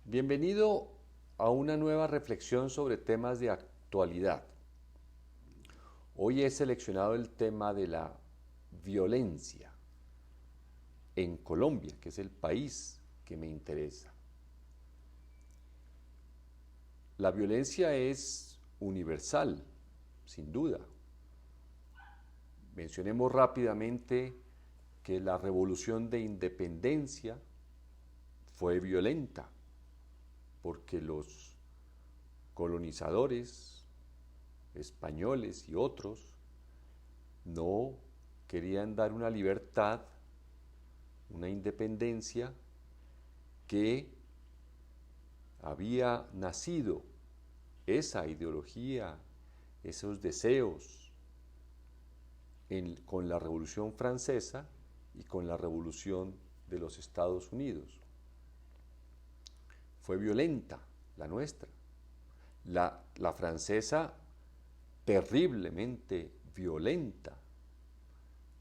Bienvenido a una nueva reflexión sobre temas de actualidad. Hoy he seleccionado el tema de la violencia en Colombia, que es el país que me interesa. La violencia es universal, sin duda. Mencionemos rápidamente que la revolución de independencia fue violenta, porque los colonizadores españoles y otros no querían dar una libertad, una independencia que había nacido esa ideología, esos deseos con la Revolución Francesa y con la Revolución de los Estados Unidos. Fue violenta la nuestra. La francesa terriblemente violenta.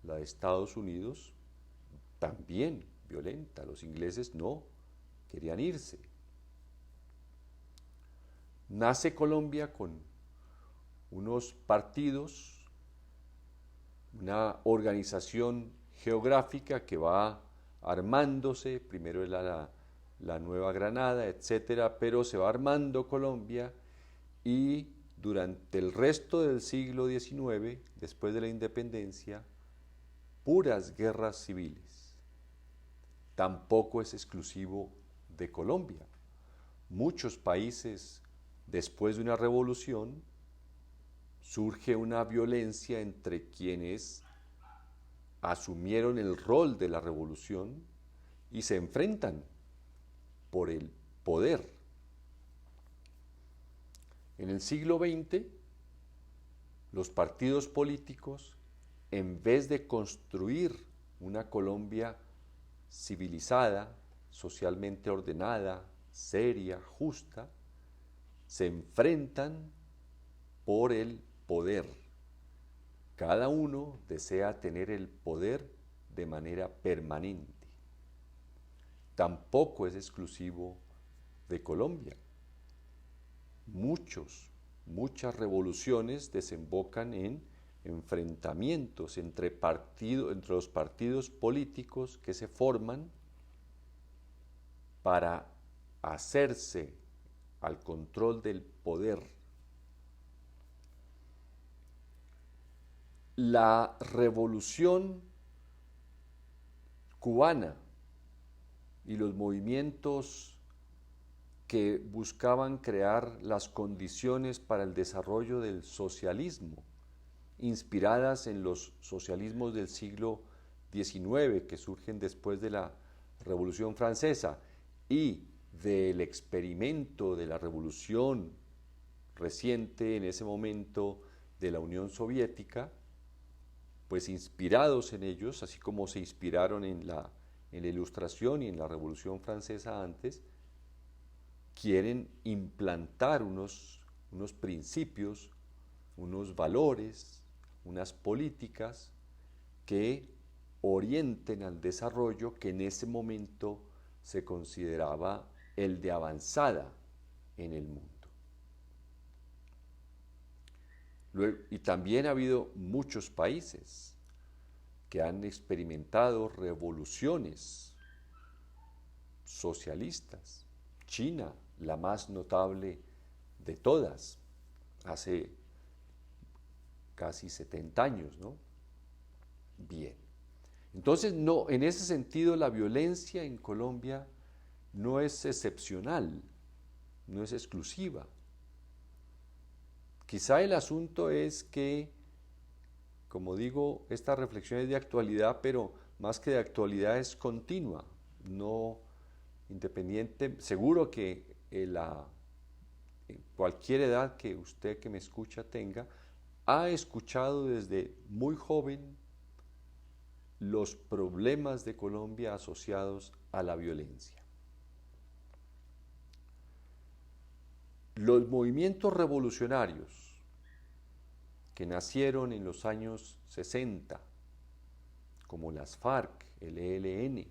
La de Estados Unidos también violenta. Los ingleses no querían irse. Nace Colombia con unos partidos, una organización geográfica que va armándose, primero era la Nueva Granada, etcétera, pero se va armando Colombia y durante el resto del siglo XIX, después de la independencia, puras guerras civiles. Tampoco es exclusivo de Colombia. Muchos países, después de una revolución, surge una violencia entre quienes asumieron el rol de la revolución y se enfrentan por el poder. En el siglo XX, los partidos políticos, en vez de construir una Colombia civilizada, socialmente ordenada, seria, justa, se enfrentan por el poder. Cada uno desea tener el poder de manera permanente. Tampoco es exclusivo de Colombia. Muchas revoluciones desembocan en enfrentamientos entre los partidos políticos que se forman para hacerse al control del poder. La revolución cubana y los movimientos que buscaban crear las condiciones para el desarrollo del socialismo, inspiradas en los socialismos del siglo XIX que surgen después de la Revolución Francesa y del experimento de la revolución reciente en ese momento de la Unión Soviética, pues inspirados en ellos, así como se inspiraron en la Ilustración y en la Revolución Francesa antes, quieren implantar unos principios, unos valores, unas políticas que orienten al desarrollo que en ese momento se consideraba el de avanzada en el mundo. Y también ha habido muchos países que han experimentado revoluciones socialistas. China, la más notable de todas, hace casi 70 años, ¿no? Bien. Entonces, no, en ese sentido, la violencia en Colombia no es excepcional, no es exclusiva. Quizá el asunto es que, como digo, esta reflexión es de actualidad, pero más que de actualidad es continua, no independiente. Seguro que cualquier edad que usted que me escucha tenga, ha escuchado desde muy joven los problemas de Colombia asociados a la violencia. Los movimientos revolucionarios que nacieron en los años 60, como las FARC, el ELN,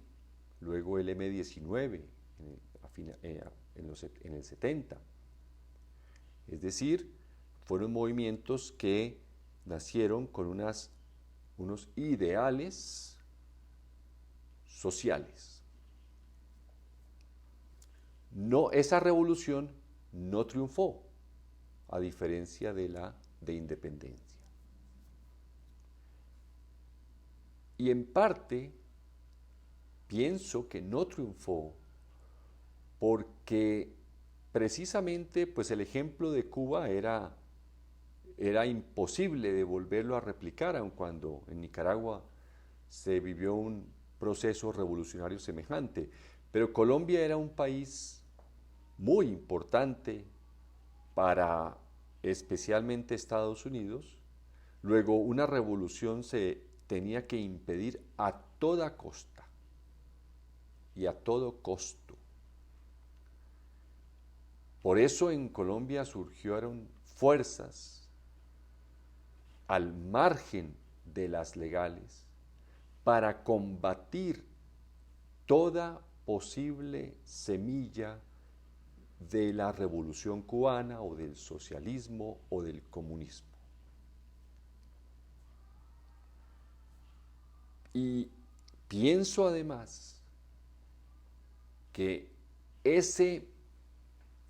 luego el M-19, a en el 70. Es decir, fueron movimientos que nacieron con unos ideales sociales. No, esa revolución no triunfó, a diferencia de la de independencia. Y en parte pienso que no triunfó porque precisamente pues el ejemplo de Cuba era imposible de volverlo a replicar, aun cuando en Nicaragua se vivió un proceso revolucionario semejante. Pero Colombia era un país muy importante para especialmente Estados Unidos. Luego una revolución se tenía que impedir a toda costa y a todo costo. Por eso en Colombia surgieron fuerzas al margen de las legales para combatir toda posible semilla de la revolución cubana o del socialismo o del comunismo. Y pienso además que ese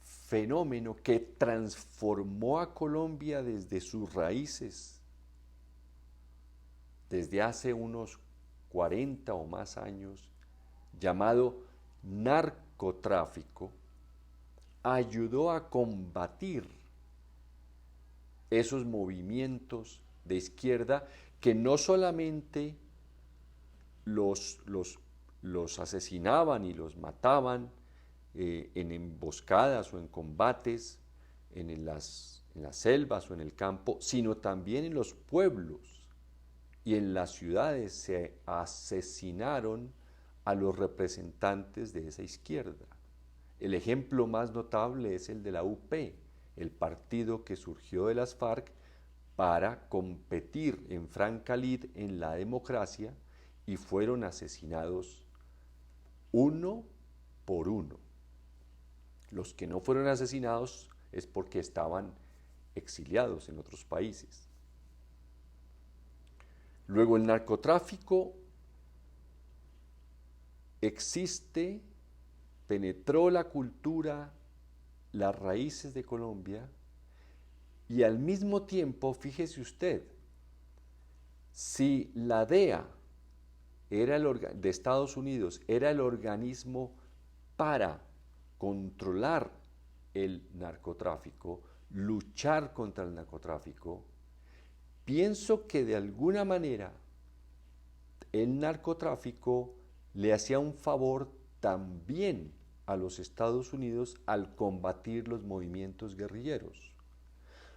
fenómeno que transformó a Colombia desde sus raíces, desde hace unos 40 o más años, llamado narcotráfico, ayudó a combatir esos movimientos de izquierda que no solamente los asesinaban y los mataban en emboscadas o en combates en las selvas o en el campo, sino también en los pueblos y en las ciudades se asesinaron a los representantes de esa izquierda. El ejemplo más notable es el de la UP, el partido que surgió de las FARC para competir en franca lid en la democracia, y fueron asesinados uno por uno. Los que no fueron asesinados es porque estaban exiliados en otros países. Luego el narcotráfico existe, penetró la cultura, las raíces de Colombia, y al mismo tiempo, fíjese usted, si la DEA de Estados Unidos era el organismo para controlar el narcotráfico, luchar contra el narcotráfico, pienso que de alguna manera el narcotráfico le hacía un favor también a los Estados Unidos al combatir los movimientos guerrilleros.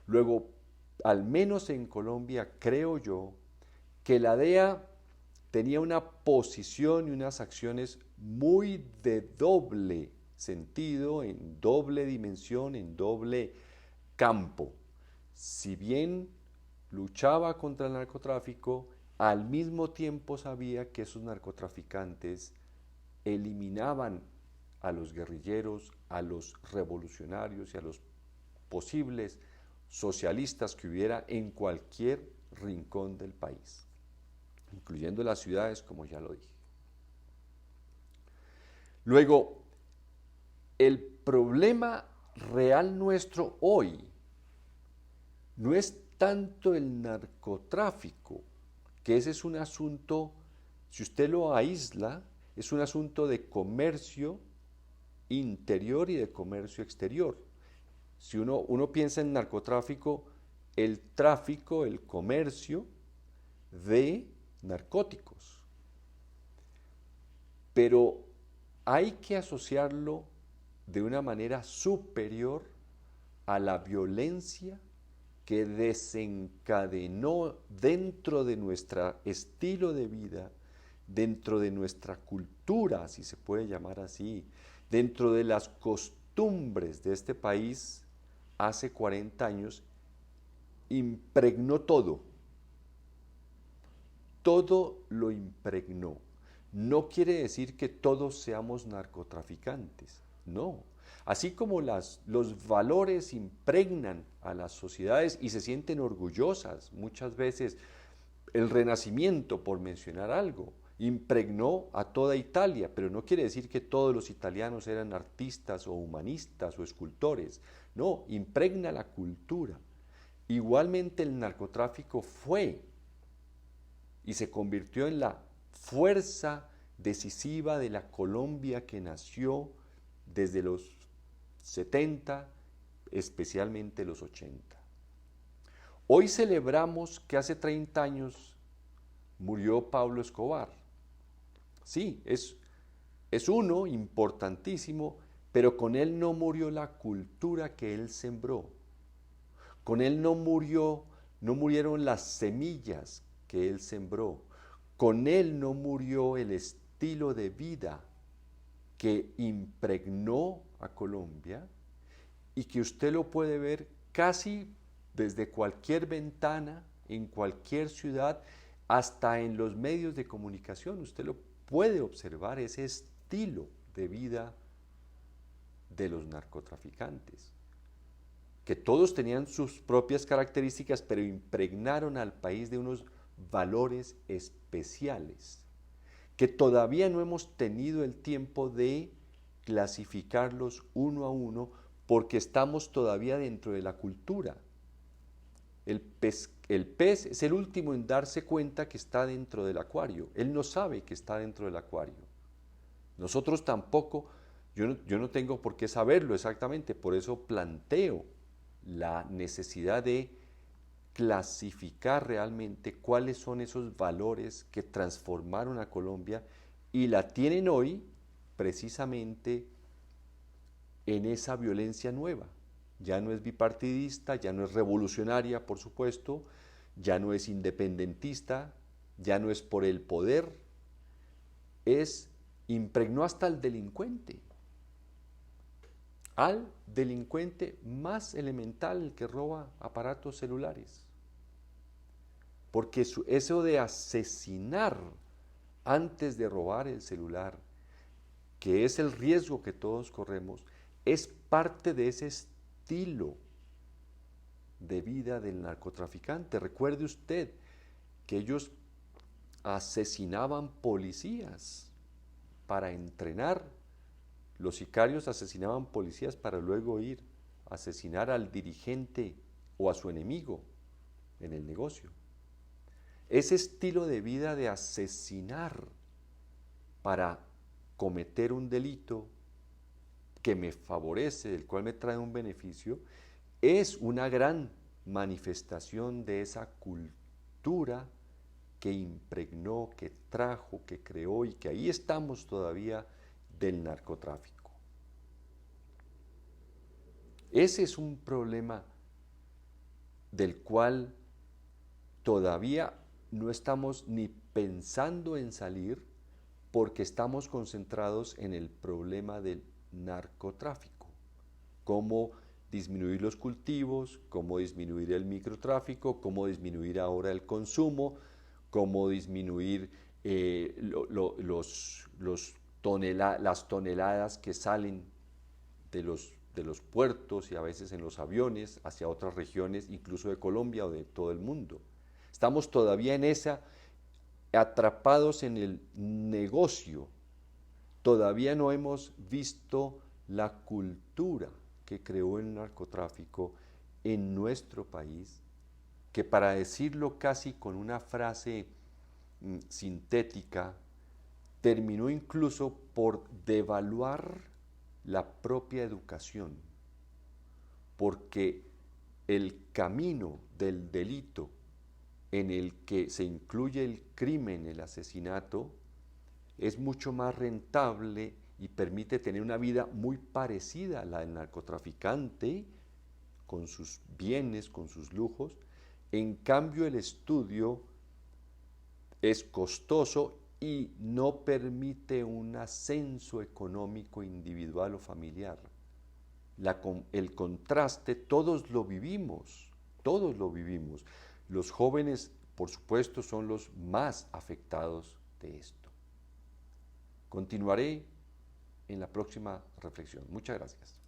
Luego, al menos en Colombia, creo yo que la DEA tenía una posición y unas acciones muy de doble sentido, en doble dimensión, en doble campo. Si bien luchaba contra el narcotráfico, al mismo tiempo sabía que esos narcotraficantes eliminaban a los guerrilleros, a los revolucionarios y a los posibles socialistas que hubiera en cualquier rincón del país, incluyendo las ciudades, como ya lo dije. Luego, el problema real nuestro hoy no es tanto el narcotráfico, que ese es un asunto, si usted lo aísla, es un asunto de comercio interior y de comercio exterior. Si uno piensa en narcotráfico, el tráfico, el comercio de narcóticos. Pero hay que asociarlo de una manera superior a la violencia que desencadenó dentro de nuestro estilo de vida, dentro de nuestra cultura, si se puede llamar así, dentro de las costumbres de este país, hace 40 años, impregnó todo. Todo lo impregnó. No quiere decir que todos seamos narcotraficantes. No. Así como los valores impregnan a las sociedades y se sienten orgullosas, muchas veces el Renacimiento, por mencionar algo, impregnó a toda Italia, pero no quiere decir que todos los italianos eran artistas o humanistas o escultores. No, impregna la cultura. Igualmente el narcotráfico fue y se convirtió en la fuerza decisiva de la Colombia que nació desde los 70, especialmente los 80. Hoy celebramos que hace 30 años murió Pablo Escobar. Sí, es uno importantísimo, pero con él no murió la cultura que él sembró. Con él no murieron las semillas que él sembró. Con él no murió el estilo de vida que impregnó a Colombia y que usted lo puede ver casi desde cualquier ventana, en cualquier ciudad, hasta en los medios de comunicación. Usted lo puede observar, ese estilo de vida de los narcotraficantes, que todos tenían sus propias características, pero impregnaron al país de unos valores especiales, que todavía no hemos tenido el tiempo de clasificarlos uno a uno, porque estamos todavía dentro de la cultura. El pez es el último en darse cuenta que está dentro del acuario. Él no sabe que está dentro del acuario. Nosotros tampoco, yo no tengo por qué saberlo exactamente, por eso planteo la necesidad de clasificar realmente cuáles son esos valores que transformaron a Colombia y la tienen hoy precisamente en esa violencia nueva. Ya no es bipartidista, ya no es revolucionaria, por supuesto, ya no es independentista, ya no es por el poder, impregnó hasta al delincuente más elemental, el que roba aparatos celulares. Porque eso de asesinar antes de robar el celular, que es el riesgo que todos corremos, es parte de ese estilo de vida del narcotraficante. Recuerde usted que ellos asesinaban policías para entrenar. Los sicarios asesinaban policías para luego ir a asesinar al dirigente o a su enemigo en el negocio. Ese estilo de vida de asesinar para cometer un delito que me favorece, del cual me trae un beneficio, es una gran manifestación de esa cultura que impregnó, que trajo, que creó y que ahí estamos todavía del narcotráfico. Ese es un problema del cual todavía no estamos ni pensando en salir porque estamos concentrados en el problema del narcotráfico. Cómo disminuir los cultivos, cómo disminuir el microtráfico, cómo disminuir ahora el consumo, cómo disminuir las toneladas que salen de los puertos y a veces en los aviones hacia otras regiones, incluso de Colombia o de todo el mundo. Estamos todavía atrapados en el negocio. Todavía no hemos visto la cultura que creó el narcotráfico en nuestro país, que para decirlo casi con una frase sintética, terminó incluso por devaluar la propia educación, porque el camino del delito en el que se incluye el crimen, el asesinato, es mucho más rentable y permite tener una vida muy parecida a la del narcotraficante, con sus bienes, con sus lujos. En cambio, el estudio es costoso y no permite un ascenso económico individual o familiar. El contraste, todos lo vivimos, todos lo vivimos. Los jóvenes, por supuesto, son los más afectados de esto. Continuaré en la próxima reflexión. Muchas gracias.